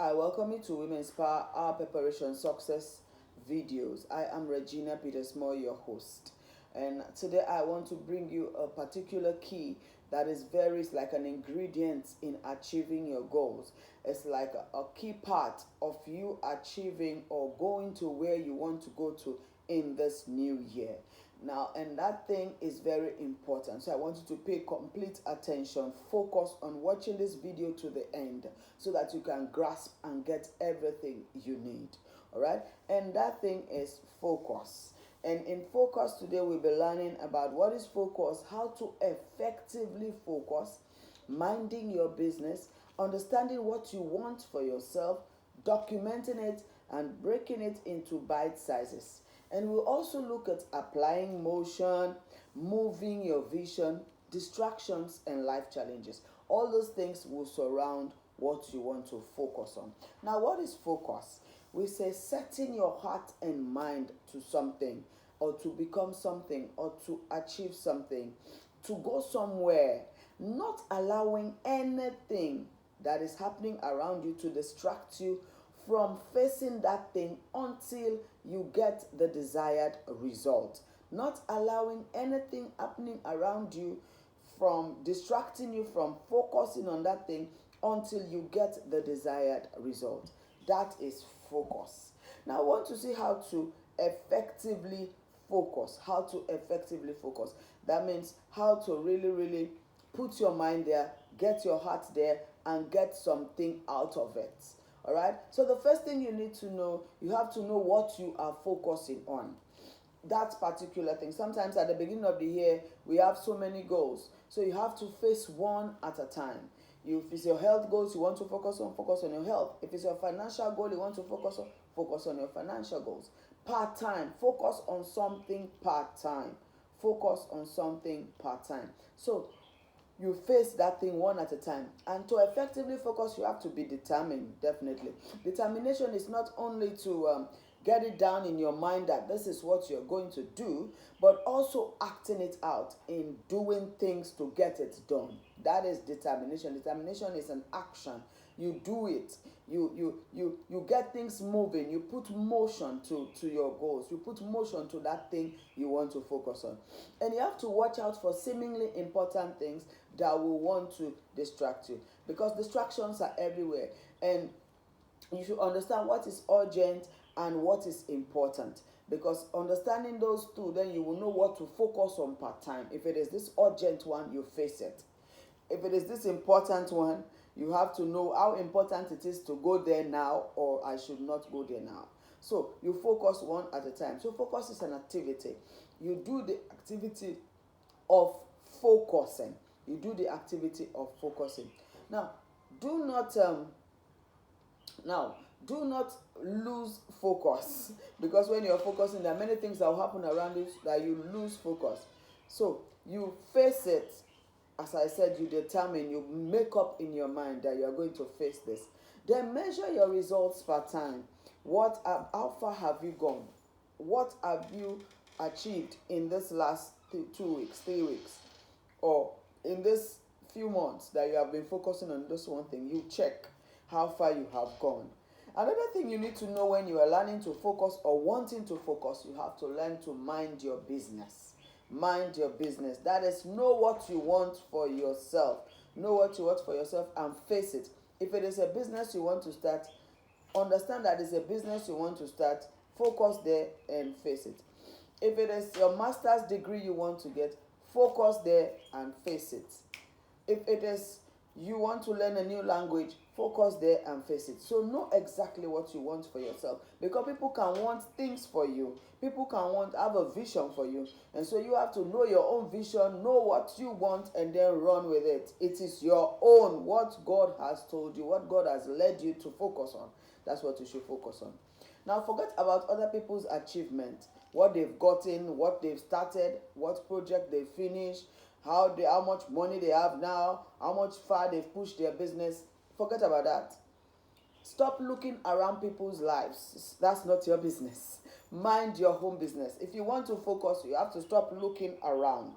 I welcome you to Women's Power, our preparation success videos. I am Regina Petersmore, your host. And today I want to bring you a particular key that is very, it's like an ingredient in achieving your goals. It's like a key part of you achieving or going to where you want to go to in this new year. Now, and that thing is very important. So I want you to pay complete attention, focus on watching this video to the end so that you can grasp and get everything you need. All right. And that thing is focus. And in focus today, we'll be learning about what is focus, how to effectively focus, minding your business, understanding what you want for yourself, documenting it, and breaking it into bite sizes. And we'll also look at applying motion, moving your vision, distractions, and life challenges. All those things will surround what you want to focus on. Now, what is focus? We say setting your heart and mind to something, or to become something, or to achieve something, to go somewhere, not allowing anything that is happening around you to distract you from facing that thing until you get the desired result. Not allowing anything happening around you from distracting you from focusing on that thing until you get the desired result. That is focus. Now I want to see how to effectively focus. How to effectively focus. That means how to really put your mind there, get your heart there, and get something out of it. All right. So the first thing you need to know, you have to know what you are focusing on. That particular thing. Sometimes at the beginning of the year, we have so many goals. So you have to face one at a time. If it's your health goals you want to focus on your health. If it's your financial goal you want to focus on your financial goals. Part-time, focus on something part-time. Focus on something part-time. So you face that thing one at a time. And to effectively focus, you have to be determined, definitely. Determination is not only to get it down in your mind that this is what you're going to do, but also acting it out in doing things to get it done. That is determination. Determination is an action. You do it. You get things moving. You put motion to your goals. You put motion to that thing you want to focus on. And you have to watch out for seemingly important things that will want to distract you, because distractions are everywhere. And you should understand what is urgent and what is important, because understanding those two, then you will know what to focus on part-time. If it is this urgent one, you face it. If it is this important one, you have to know how important it is to go there now, or I should not go there now. So you focus one at a time. So focus is an activity. You do the activity of focusing. You do the activity of focusing. Now, do not lose focus, because when you're focusing, there are many things that will happen around you that you lose focus. So you face it. As I said, you determine, you make up in your mind that you're going to face this. Then measure your results per time. How far have you gone? What have you achieved in this last 2 weeks, 3 weeks, or in this few months that you have been focusing on this one thing? You check how far you have gone. Another thing you need to know when you are learning to focus or wanting to focus, you have to learn to mind your business. Mind your business. That is, know what you want for yourself. Know what you want for yourself and face it. If it is a business you want to start, understand that it's a business you want to start. Focus there and face it. If it is your master's degree you want to get, focus there and face it. If it is you want to learn a new language, focus there and face it. So know exactly what you want for yourself, because people can want things for you. People can have a vision for you. And so you have to know your own vision, know what you want, and then run with it. It is your own, what God has told you, what God has led you to focus on. That's what you should focus on. Now forget about other people's achievement, what they've gotten, what they've started, what project they finished, how much money they have now, how much far they've pushed their business. Forget about that. Stop looking around people's lives. That's not your business. Mind your home business. If you want to focus, you have to stop looking around.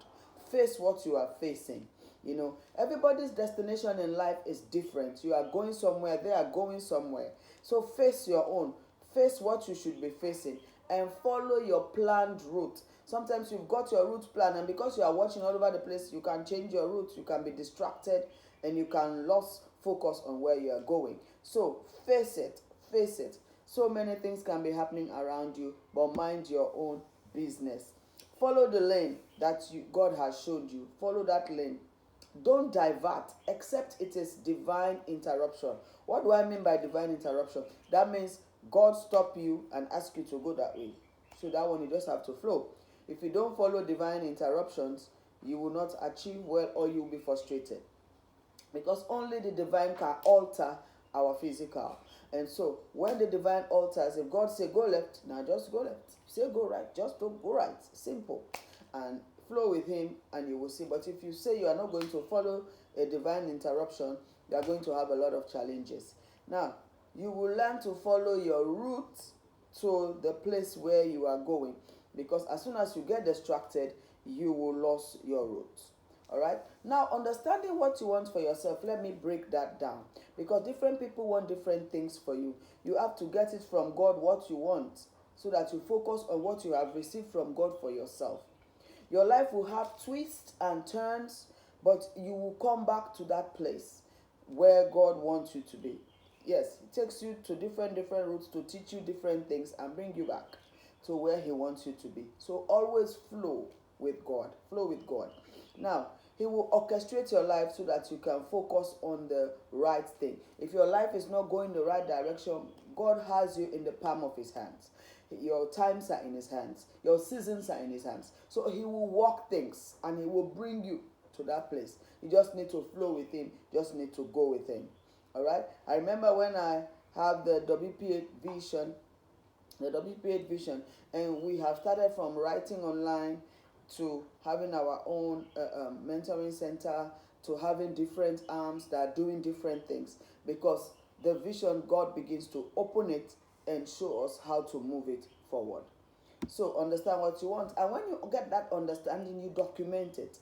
Face what you are facing. You know, everybody's destination in life is different. You are going somewhere, they are going somewhere. So face your own, face what you should be facing, and follow your planned route. Sometimes you've got your route plan, and because you are watching all over the place, you can change your route, you can be distracted, and you can lose focus on where you are going. So face it, face it. So many things can be happening around you, but mind your own business. Follow the lane that God has showed you. Follow that lane. Don't divert except it is divine interruption. What do I mean by divine interruption? That means God stop you and ask you to go that way. So that one you just have to flow. If you don't follow divine interruptions, you will not achieve well, or you will be frustrated. Because only the divine can alter our physical. And so when the divine alters, if God say go left, now just go left. Say go right, just don't go right. Simple. And flow with him and you will see. But if you say you are not going to follow a divine interruption, you are going to have a lot of challenges. Now, you will learn to follow your route to the place where you are going, because as soon as you get distracted, you will lose your route. All right, now understanding what you want for yourself, let me break that down, because different people want different things for you. You have to get it from God what you want, so that you focus on what you have received from God for yourself. Your life will have twists and turns, but you will come back to that place where God wants you to be. Yes, it takes you to different routes to teach you different things and bring you back to where he wants you to be. So always flow with God. Flow with God. Now, he will orchestrate your life so that you can focus on the right thing. If your life is not going the right direction, God has you in the palm of his hands. Your times are in his hands. Your seasons are in his hands. So he will work things and he will bring you to that place. You just need to flow with him. Just need to go with him. All right. I remember when I have the WP8 vision, and we have started from writing online to having our own mentoring center, to having different arms that are doing different things, because the vision, God begins to open it and show us how to move it forward. So understand what you want, and when you get that understanding, you document it.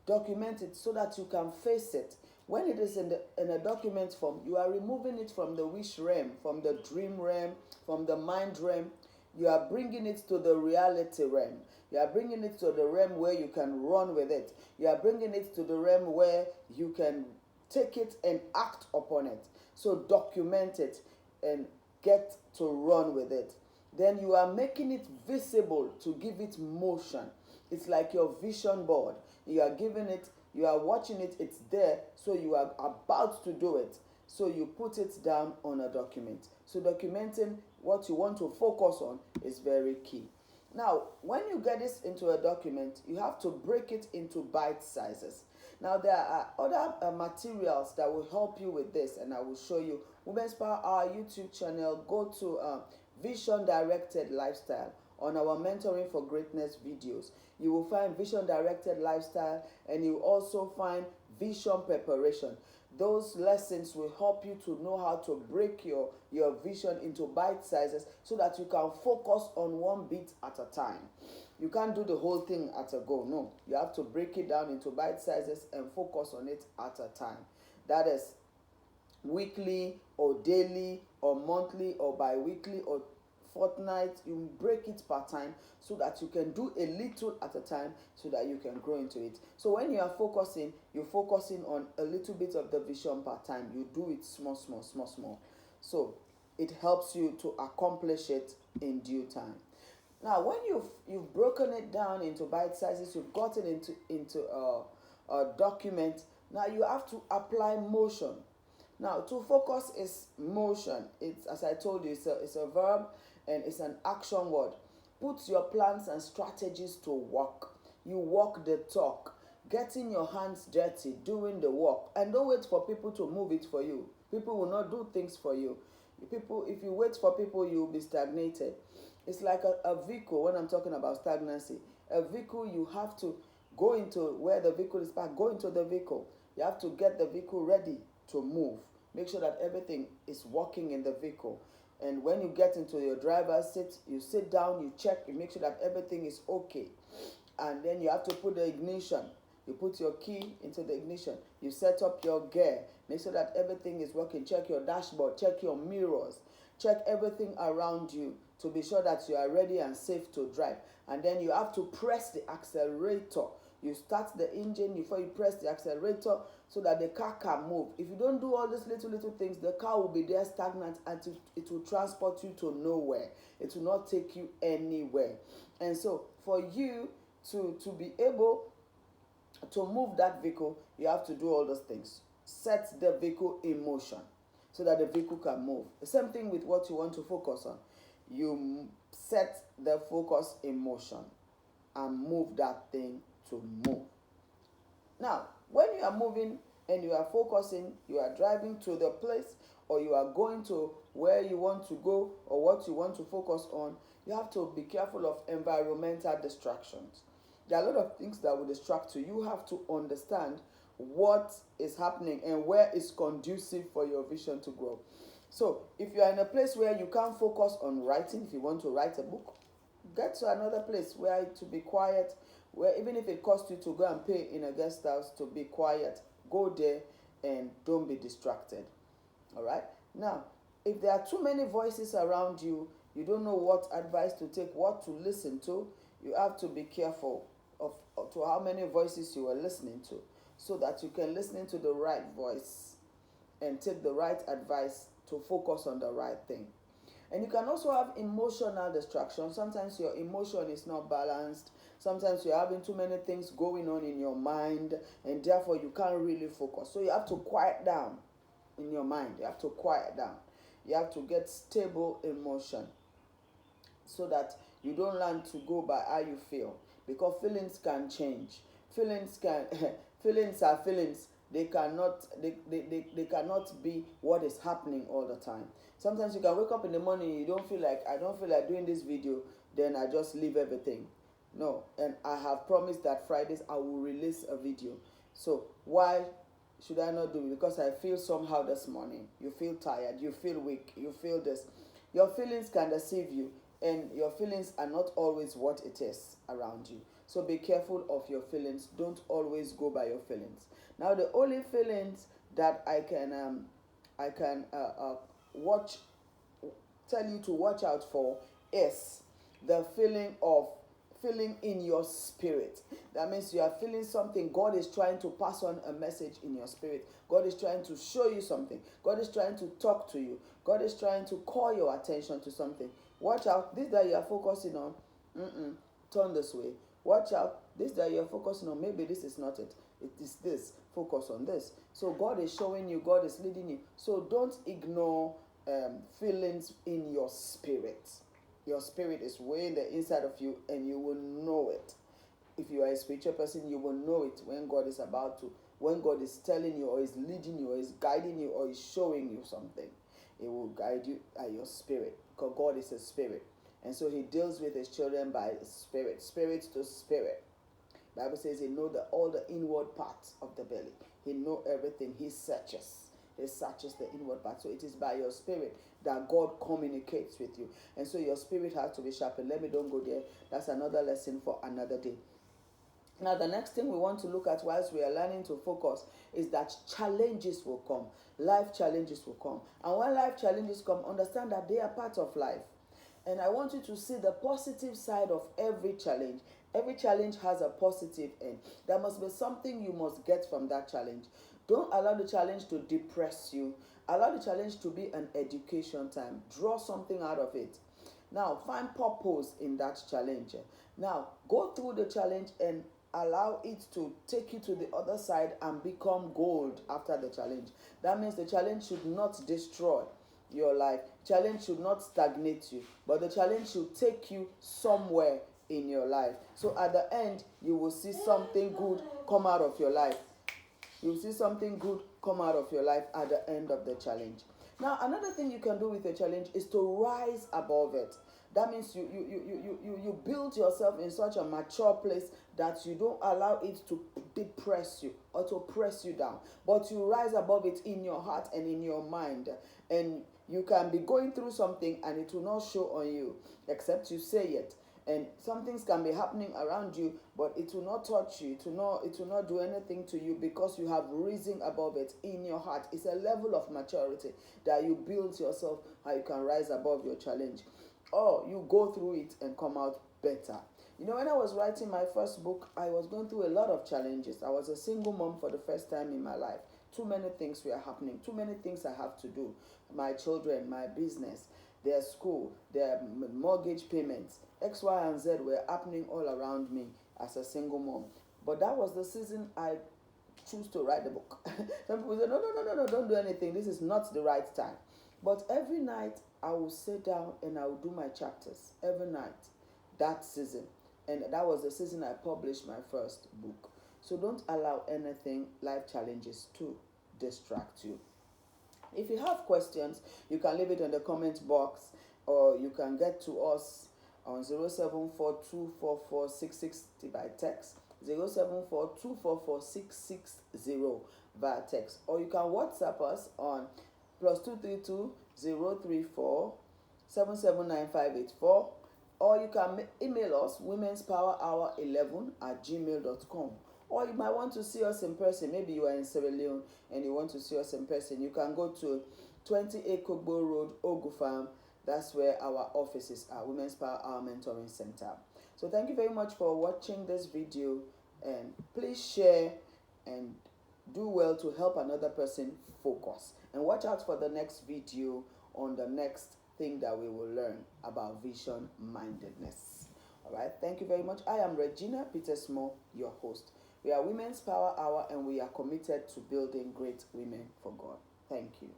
Document it so that you can face it. When it is in a document form, you are removing it from the wish realm, from the dream realm, from the mind realm. You are bringing it to the reality realm. You are bringing it to the realm where you can run with it. You are bringing it to the realm where you can take it and act upon it. So document it and get to run with it. Then you are making it visible to give it motion. It's like your vision board. You are giving it, you are watching it, it's there, so you are about to do it. So you put it down on a document. So documenting what you want to focus on is very key. Now, when you get this into a document, you have to break it into bite sizes. Now, there are other materials that will help you with this, and I will show you. Women's Power, our YouTube channel, go to Vision Directed Lifestyle on our Mentoring for Greatness videos. You will find Vision Directed Lifestyle, and you will also find Vision Preparation. Those lessons will help you to know how to break your vision into bite sizes so that you can focus on one bit at a time. You can't do the whole thing at a go. No, you have to break it down into bite sizes and focus on it at a time. That is weekly or daily or monthly or bi-weekly or fortnight. You break it per time so that you can do a little at a time so that you can grow into it. So when you are focusing, you're focusing on a little bit of the vision per time. You do it small. So it helps you to accomplish it in due time. Now, when you've broken it down into bite sizes, you've gotten into a document. Now you have to apply motion. Now, to focus is motion. It's, as I told you, it's a verb and it's an action word. Put your plans and strategies to work. You walk the talk, getting your hands dirty, doing the work, and don't wait for people to move it for you. People will not do things for you. If you wait for people, you'll be stagnated. It's like a vehicle. When I'm talking about stagnancy, a vehicle, you have to go into where the vehicle is parked. Go into the vehicle. You have to get the vehicle ready to move. Make sure that everything is working in the vehicle. And when you get into your driver's seat, you sit down, you check, you make sure that everything is okay. And then you have to put the ignition. You put your key into the ignition. You set up your gear. Make sure that everything is working. Check your dashboard. Check your mirrors. Check everything around you to be sure that you are ready and safe to drive. And then you have to press the accelerator. You start the engine before you press the accelerator so that the car can move. If you don't do all these little things, the car will be there stagnant and it will transport you to nowhere. It will not take you anywhere. And so for you to be able to move that vehicle, you have to do all those things. Set the vehicle in motion so that the vehicle can move. The same thing with what you want to focus on. You set the focus in motion and move that thing to move. Now, when you are moving and you are focusing, you are driving to the place or you are going to where you want to go or what you want to focus on, you have to be careful of environmental distractions. There are a lot of things that will distract you. You have to understand what is happening and where is conducive for your vision to grow. So if you are in a place where you can't focus on writing, if you want to write a book, get to another place where to be quiet, where even if it costs you to go and pay in a guest house to be quiet, go there and don't be distracted. All right? Now, if there are too many voices around you, you don't know what advice to take, what to listen to, you have to be careful of to how many voices you are listening to so that you can listen to the right voice and take the right advice to focus on the right thing. And you can also have emotional distraction. Sometimes your emotion is not balanced. Sometimes you're having too many things going on in your mind and therefore you can't really focus. So you have to quiet down in your mind. You have to quiet down. You have to get stable emotion so that you don't learn to go by how you feel, because feelings can change. Feelings are feelings. They cannot be what is happening all the time. Sometimes you can wake up in the morning, I don't feel like doing this video, then I just leave everything. No, and I have promised that Fridays I will release a video. So why should I not do it? Because I feel somehow this morning. You feel tired, you feel weak, you feel this. Your feelings can deceive you, and your feelings are not always what it is around you. So be careful of your feelings. Don't always go by your feelings. Now, the only feelings that I can tell you to watch out for is the feeling in your spirit. That means you are feeling something. God is trying to pass on a message in your spirit. God is trying to show you something. God is trying to talk to you. God is trying to call your attention to something. Watch out. This that you are focusing on, turn this way. Watch out. This that you are focusing on, maybe this is not it. It is this. Focus on this. So God is showing you. God is leading you. So don't ignore feelings in your spirit. Your spirit is way in the inside of you and you will know it. If you are a spiritual person, you will know it when God is telling you or is leading you or is guiding you or is showing you something. It will guide you at your spirit, because God is a spirit. And so he deals with his children by spirit to spirit. Bible says he knows all the inward parts of the belly. He knows everything. He searches the inward part. So it is by your spirit that God communicates with you. And so your spirit has to be sharpened. Don't go there. That's another lesson for another day. Now, the next thing we want to look at whilst we are learning to focus is that challenges will come. Life challenges will come. And when life challenges come, understand that they are part of life. And I want you to see the positive side of every challenge. Every challenge has a positive end. There must be something you must get from that challenge. Don't allow the challenge to depress you. Allow the challenge to be an education time. Draw something out of it. Now, find purpose in that challenge. Now, go through the challenge and allow it to take you to the other side and become gold after the challenge. That means the challenge should not destroy your life. Challenge should not stagnate you, but the challenge should take you somewhere in your life. So at the end, you will see something good come out of your life. You will see something good come out of your life at the end of the challenge. Now, another thing you can do with a challenge is to rise above it. That means you build yourself in such a mature place that you don't allow it to depress you or to press you down. But you rise above it in your heart and in your mind. And you can be going through something and it will not show on you except you say it. And some things can be happening around you, but it will not touch you. It will not do anything to you, because you have risen above it in your heart. It's a level of maturity that you build yourself, how you can rise above your challenge, or you go through it and come out better. You know, when I was writing my first book, I was going through a lot of challenges. I was a single mom for the first time in my life. Too many things were happening, too many things I have to do. My children, my business, their school, their mortgage payments, X, Y, and Z were happening all around me as a single mom. But that was the season I choose to write the book. Some people say, no, no, no, no, no, don't do anything. This is not the right time. But every night I will sit down and I will do my chapters every night that season. And that was the season I published my first book. So don't allow anything, life challenges, to distract you. If you have questions, you can leave it in the comment box, or you can get to us on 0742446660 by text, 0742446660 via text, or you can WhatsApp us on +232 034 779584, or you can email us womenspowerhour11@gmail.com. Or you might want to see us in person. Maybe you are in Sierra Leone and you want to see us in person. You can go to 28 Kogbo Road, Ogu Farm. That's where our offices are, Women's Power Hour Mentoring Center. So thank you very much for watching this video, and please share and do well to help another person focus. And watch out for the next video on the next thing that we will learn about vision mindedness. All right, thank you very much. I am Regina Petersmore, your host. We are Women's Power Hour, and we are committed to building great women for God. Thank you.